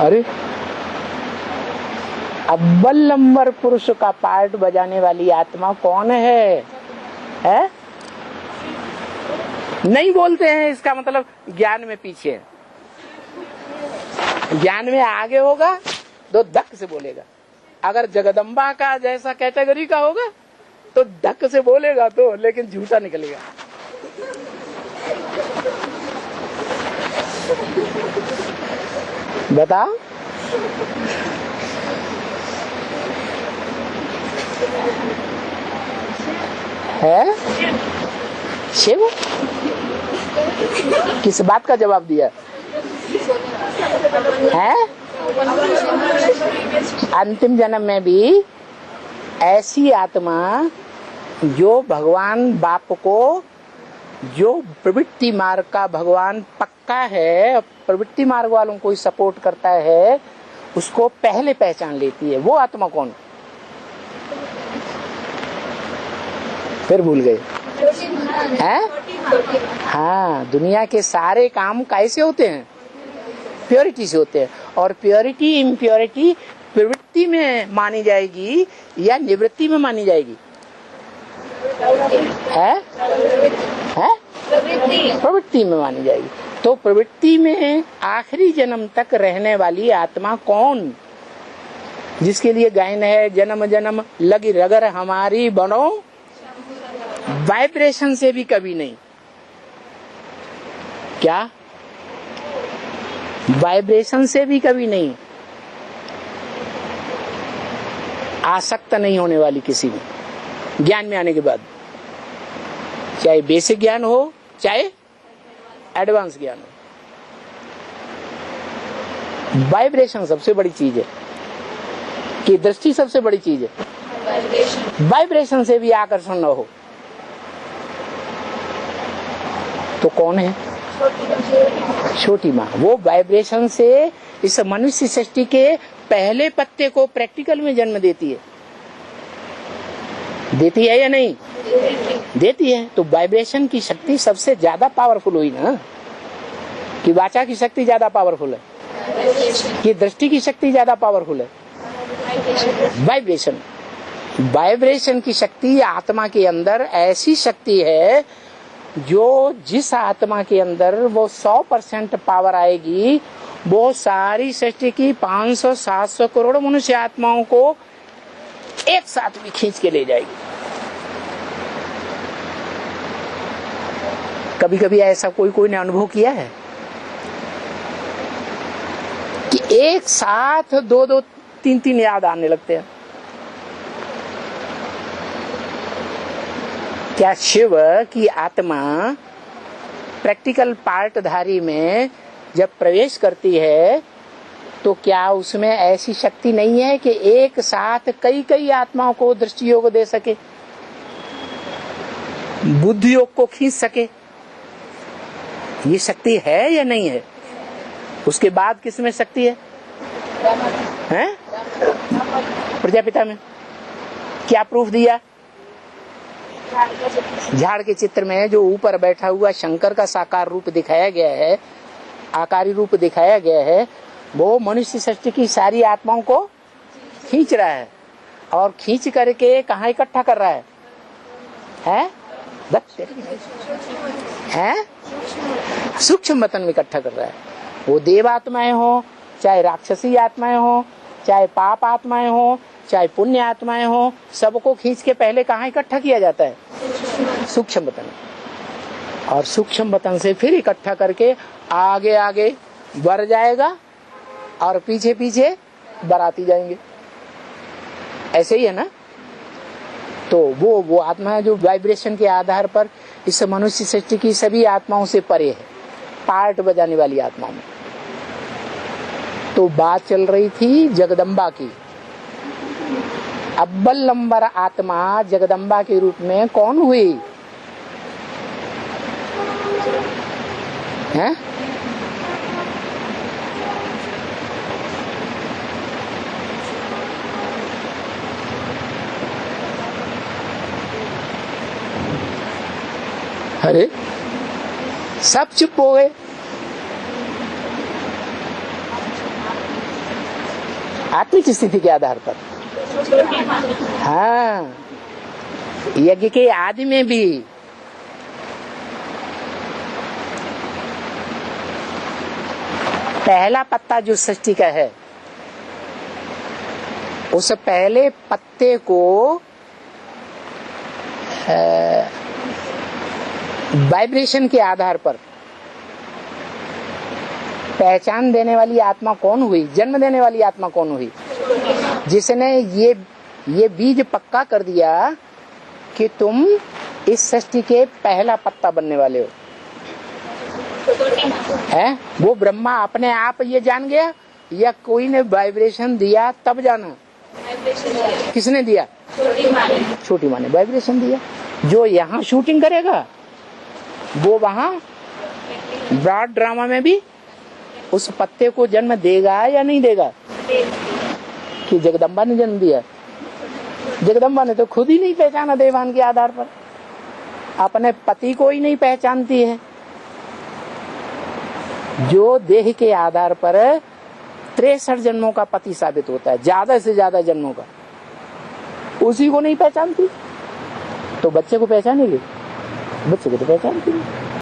अरे अव्वल नंबर पुरुष का पार्ट बजाने वाली आत्मा कौन है? नहीं बोलते हैं, इसका मतलब ज्ञान में पीछे है। ज्ञान में आगे होगा तो धक से बोलेगा। अगर जगदम्बा का जैसा कैटेगरी का होगा तो धक से बोलेगा तो, लेकिन झूठा निकलेगा। बताओ। है शिव? किस बात का जवाब दिया है? अंतिम जन्म में भी ऐसी आत्मा जो भगवान बाप को, जो प्रवृत्ति मार्ग का भगवान पक्का है, प्रवृत्ति मार्ग वालों को सपोर्ट करता है, उसको पहले पहचान लेती है। वो आत्मा कौन? फिर भूल गए हैं? हाँ, दुनिया के सारे काम कैसे होते हैं? प्योरिटी से होते हैं। और प्योरिटी इम्प्योरिटी प्रवृत्ति में मानी जाएगी या निवृत्ति में मानी जाएगी? है? प्रवृत्ति में मानी जाएगी। तो प्रवृत्ति में आखिरी जन्म तक रहने वाली आत्मा कौन? जिसके लिए गायन है, जन्म जन्म लगी रगर हमारी बनो, वाइब्रेशन से भी कभी नहीं। क्या? वाइब्रेशन से भी कभी नहीं। आसक्त नहीं होने वाली किसी में, ज्ञान में आने के बाद, चाहे बेसिक ज्ञान हो चाहे एडवांस ज्ञान हो। वाइब्रेशन सबसे बड़ी चीज है कि दृष्टि सबसे बड़ी चीज है। वाइब्रेशन से भी आकर्षण न हो तो कौन है? छोटी माँ। वो वाइब्रेशन से इस मनुष्य सृष्टि के पहले पत्ते को प्रैक्टिकल में जन्म देती है। देती है या नहीं? देती है। तो वाइब्रेशन की शक्ति सबसे ज्यादा पावरफुल हुई ना, कि वाचा की शक्ति ज्यादा पावरफुल है, कि दृष्टि की शक्ति ज्यादा पावरफुल है? वाइब्रेशन। वाइब्रेशन की शक्ति आत्मा के अंदर ऐसी शक्ति है जो जिस आत्मा के अंदर वो 100% पावर आएगी, वो सारी सृष्टि की 500-700 करोड़ मनुष्य आत्माओं को एक साथ भी खींच के ले जाएगी। कभी कभी ऐसा कोई ने अनुभव किया है कि एक साथ 2-2, 3-3 याद आने लगते हैं? क्या शिव की आत्मा प्रैक्टिकल पार्टधारी में जब प्रवेश करती है तो क्या उसमें ऐसी शक्ति नहीं है कि एक साथ कई आत्माओं को दृष्टि योग दे सके, बुद्धि योग को खींच सके? ये शक्ति है या नहीं है? उसके बाद किसमें शक्ति है? हैं? प्रजापिता में। क्या प्रूफ दिया? झाड़ के चित्र में जो ऊपर बैठा हुआ शंकर का साकार रूप दिखाया गया है, आकारी रूप दिखाया गया है, वो मनुष्य सृष्टि की सारी आत्माओं को खींच रहा है। और खींच करके कहाँ इकट्ठा कर रहा है? हैं? सूक्ष्म वतन में इकट्ठा कर रहा है। वो देव आत्माएं हो, चाहे राक्षसी आत्माएं हो, चाहे पाप आत्माएं हो, चाहे पुण्य आत्माएं हो, सबको खींच के पहले कहाँ इकट्ठा किया जाता है? सूक्ष्म वतन। और सूक्ष्म वतन से फिर इकट्ठा करके आगे आगे बढ़ जाएगा और पीछे पीछे बढ़ाती जाएंगे। ऐसे ही है ना? तो वो आत्मा है जो वाइब्रेशन के आधार पर इस मनुष्य सृष्टि की सभी आत्माओं से परे है, पार्ट बजाने वाली आत्माओं में। तो बात चल रही थी जगदम्बा की। अव्वल नंबर आत्मा जगदम्बा के रूप में कौन हुई? हैं? अरे सब चुप हो गए। आत्मिक स्थिति के आधार पर। हाँ, यज्ञ के आदि में भी पहला पत्ता जो सृष्टि का है, उस पहले पत्ते को वाइब्रेशन के आधार पर पहचान देने वाली आत्मा कौन हुई, जन्म देने वाली आत्मा कौन हुई? जिसने ये बीज पक्का कर दिया कि तुम इस सृष्टि के पहला पत्ता बनने वाले हो। है वो ब्रह्मा अपने आप ये जान गया या कोई ने वाइब्रेशन दिया तब जाना? किसने दिया? छोटी माँ ने वाइब्रेशन दिया। जो यहाँ शूटिंग करेगा वो वहाँ ब्रॉड ड्रामा में भी उस पत्ते को जन्म देगा या नहीं देगा? कि जगदम्बा ने जन्म दिया? जगदम्बा ने तो खुद ही नहीं पहचाना देवान के आधार पर, अपने पति को ही नहीं पहचानती है। जो देह के आधार पर 63 जन्मों का पति साबित होता है, ज्यादा से ज्यादा जन्मों का, उसी को नहीं पहचानती तो बच्चे को पहचानेगी? बच्चे को तो पहचानती है।